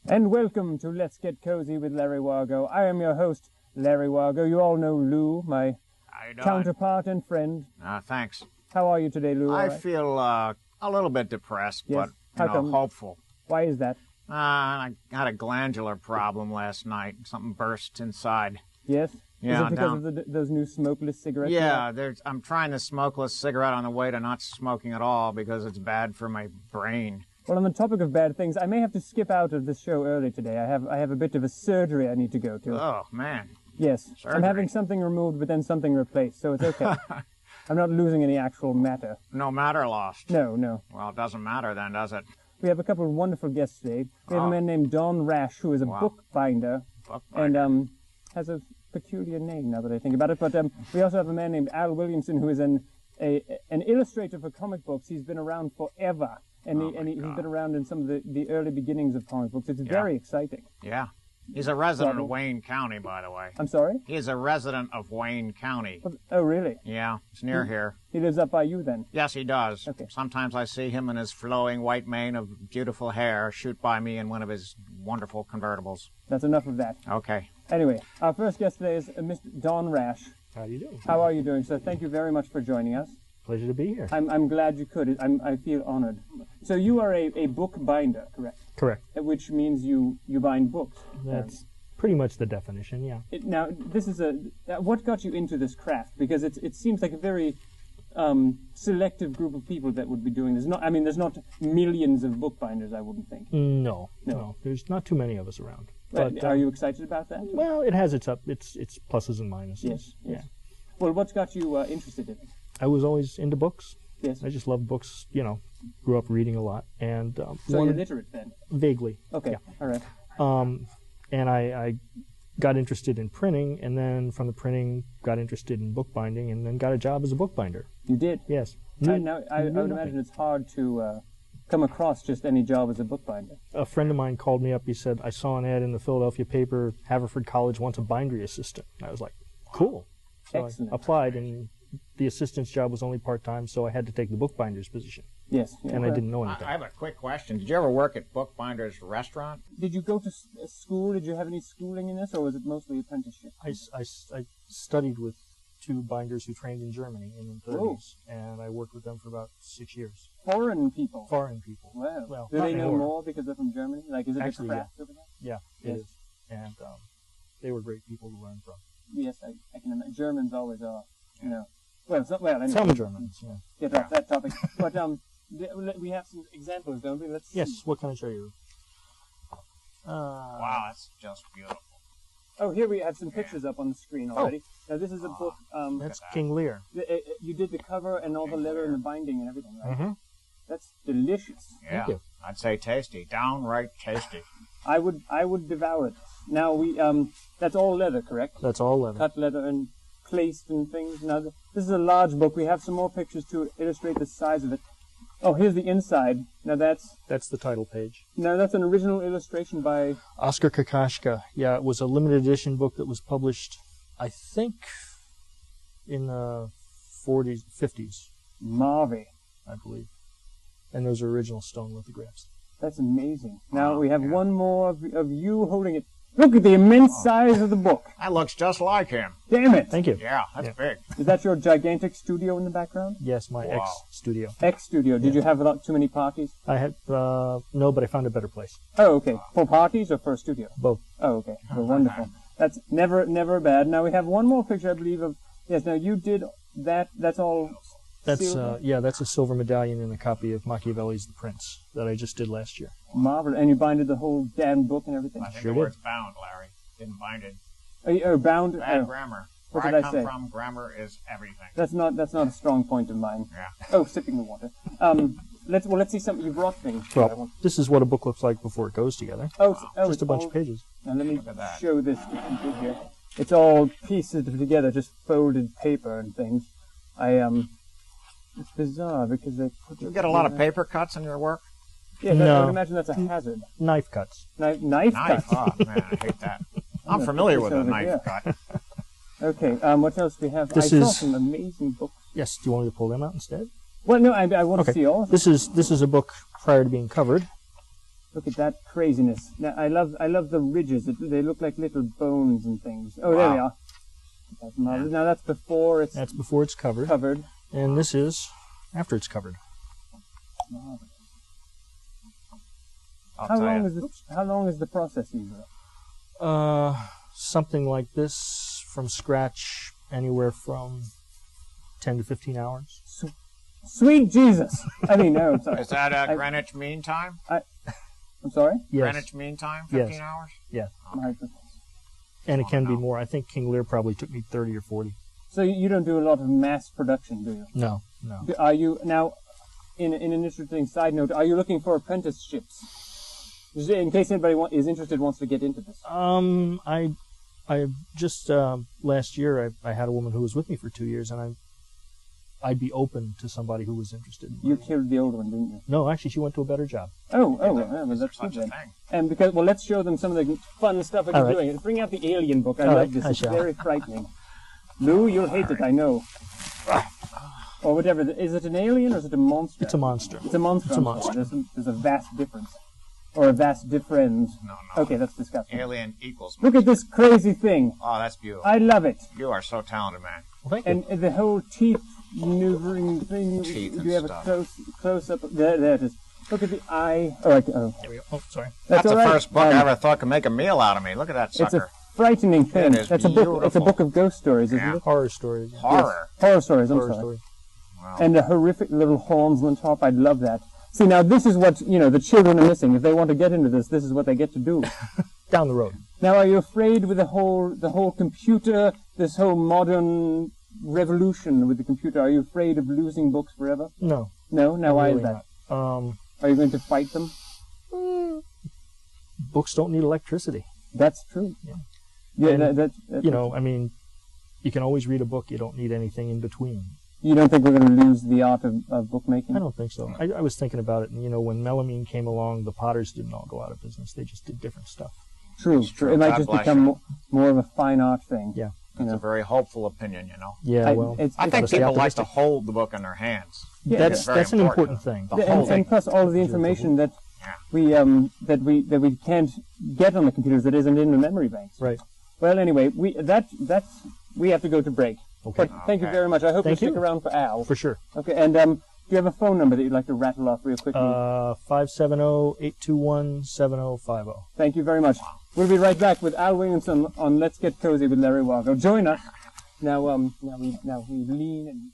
And welcome to Let's Get Cozy with Larry Wargo. I am your host, Larry Wargo. You all know Lou, my counterpart and friend. Thanks. How are you today, Lou? I feel a little bit depressed, yes. but hopeful. Why is that? I had a glandular problem last night. Something burst inside. Yes? Yeah, is it because of those new smokeless cigarettes? Yeah, I'm trying the smokeless cigarette on the way to not smoking at all because it's bad for my brain. Well, on the topic of bad things, I may have to skip out of this show early today. I have a bit of a surgery I need to go to. Oh, man. Yes. Surgery. I'm having something removed, but then something replaced, so it's okay. I'm not losing any actual matter. No matter lost? No, no. Well, it doesn't matter then, does it? We have a couple of wonderful guests today. We have a man named Don Rash, who is a bookbinder. And has a peculiar name, now that I think about it. But we also have a man named Al Williamson, who is an illustrator for comic books. He's been around forever. And, he's been around in some of the early beginnings of comic books. It's very exciting. Yeah. He's a resident of Wayne County, by the way. I'm sorry? He is a resident of Wayne County. Oh, really? Yeah, it's near here. He lives up by you, then? Yes, he does. Okay. Sometimes I see him in his flowing white mane of beautiful hair shoot by me in one of his wonderful convertibles. That's enough of that. Okay. Anyway, our first guest today is Mr. Don Rash. How are you doing? How are you doing, sir? Thank you very much for joining us. Pleasure to be here. I'm glad you could. I feel honored. So you are a book binder, correct? Correct. Which means you bind books. That's pretty much the definition, yeah. Now, this is what got you into this craft? Because it seems like a very selective group of people that would be doing this. There's not millions of bookbinders, I wouldn't think. No. There's not too many of us around. But are you excited about that? Well, it has its pluses and minuses. Yes. Yeah. Well, what's got you interested in it? I was always into books. Yes. I just loved books, grew up reading a lot. And so you're literate then? Vaguely. Okay, yeah. All right. And I got interested in printing, and then from the printing got interested in bookbinding, and then got a job as a bookbinder. You did? Yes. I would imagine it's hard to come across just any job as a bookbinder. A friend of mine called me up. He said, I saw an ad in the Philadelphia paper, Haverford College wants a bindery assistant. I was like, cool. So excellent. I applied, and the assistant's job was only part-time, so I had to take the bookbinder's position. Yes. And I didn't know anything. I have a quick question. Did you ever work at Bookbinder's Restaurant? Did you go to school? Did you have any schooling in this, or was it mostly apprenticeship? I studied with two binders who trained in Germany in the 30s, and I worked with them for about 6 years. Foreign people? Foreign people. Wow. Well, do they know more because they're from Germany? Like, is it actually, a craft over there? Yeah, it is. And they were great people to learn from. Yes, I can imagine. Germans always are, Well, anyway. Some Germans, yeah. Get off that topic. But we have some examples, don't we? Let's Yes, see. what can I show you? Wow, that's just beautiful. Oh, here we have some pictures up on the screen already. Now, this is a book. That's King Lear. You did the cover and all the leather and the binding and everything, right? Mm-hmm. That's delicious. Yeah, Thank you. I'd say tasty. Downright tasty. I would devour it. Now, that's all leather, correct? That's all leather. Cut leather and placed and things. Now, this is a large book. We have some more pictures to illustrate the size of it. Oh, here's the inside. Now that's the title page. Now that's an original illustration by Oskar Kakashka. Yeah, it was a limited edition book that was published, I think, in the 40s, 50s. Marvy, I believe. And those are original stone lithographs. That's amazing. Now we have one more of you holding it. Look at the immense size of the book. That looks just like him. Damn it. Thank you. Yeah, that's big. Is that your gigantic studio in the background? Yes, my ex-studio. Ex-studio. Did you have too many parties? I had, no, but I found a better place. Oh, okay. For parties or for a studio? Both. Oh, okay. Well, wonderful. That's never bad. Now we have one more picture, I believe, of, yes, now you did that, that's all That's that's a silver medallion in a copy of Machiavelli's The Prince that I just did last year. Marvelous. And you binded the whole damn book and everything? I think the word's bound, Larry. Didn't bind it. Oh, bound? Bad grammar. What Where did I say? come from, grammar is everything. That's not a strong point of mine. Yeah. Oh, sipping the water. Let's see something. You brought things. Well, this is what a book looks like before it goes together. Just a bunch of pages. Now let me show this here. It's all pieces together, just folded paper and things. It's bizarre because they put. You get a lot of paper cuts in your work? Yeah, I would imagine that's a hazard. Knife cuts. Knife cuts. Oh man, I hate that. I'm familiar with a knife cut. Okay. What else do we have? I saw some amazing books. Yes. Do you want me to pull them out instead? Well, no. I want to see all of them. This is a book prior to being covered. Look at that craziness. Now, I love the ridges. They look like little bones and things. Oh, there we are. That's marvelous. Now that's before it's... That's before it's covered. Covered. And this is after it's covered. Marvelous. How long is the process usually? Something like this from scratch, anywhere from 10 to 15 hours. Sweet Jesus! I mean, no, I'm sorry. Is that Greenwich Mean Time? I'm sorry? Yes. Greenwich Mean Time, 15 hours? Yeah. Okay. And it can be more. I think King Lear probably took me 30 or 40. So you don't do a lot of mass production, do you? No. Are you, now, in an interesting side note, are you looking for apprenticeships? In case anybody is interested, wants to get into this. I just last year I had a woman who was with me for 2 years, and I'd be open to somebody who was interested. You killed the old one, didn't you? No, actually, she went to a better job. Well, that's good then. And because, well, let's show them some of the fun stuff that you're doing. Bring out the alien book. I love this. It's very frightening. Lou, you'll hate it, I know. Or whatever. Is it an alien or is it a monster? It's a monster. It's a monster. It's a monster. There's a vast difference. Or a vast difference. No. Okay, that's disgusting. Alien equals monster. Look at this crazy thing. Oh, that's beautiful. I love it. You are so talented, man. Well, thank you. And the whole teeth maneuvering thing. Teeth do and you have stuff. a close up? There it is. Look at the eye. Oh. There we go. Oh, sorry. That's all the right. first book I ever thought could make a meal out of me. Look at that It's sucker. a frightening thing. It is That's a book. It's a beautiful. book of ghost stories, isn't Yeah. it? Horror stories. Horror. Yes. Horror stories. I'm Horror sorry. story. Wow. And the horrific little horns on top. I'd love that. See, now this is what the children are missing. If they want to get into this is what they get to do. Down the road. Now, are you afraid with the whole computer, this whole modern revolution with the computer? Are you afraid of losing books forever? No. No. Now, why is really that? not. Are you going to fight them? Books don't need electricity. That's true. Yeah. Yeah. And, That's I mean, you can always read a book. You don't need anything in between. You don't think we're going to lose the art of bookmaking? I don't think so. I was thinking about it, and when melamine came along, the potters didn't all go out of business. They just did different stuff. True. It might God just bless become you. more of a fine art thing. Yeah. That's a very hopeful opinion, Yeah, I think people like to hold the book in their hands. Yeah, that's an important thing. And plus all of the information that we can't get on the computers that isn't in the memory banks. Right. Well, anyway, we have to go to break. Okay. But thank you very much. I hope you stick around for Al. For sure. Okay. And do you have a phone number that you'd like to rattle off real quickly? 570-821-7050. Thank you very much. We'll be right back with Al Williamson on Let's Get Cozy with Larry Wargo. Join us. Now we lean and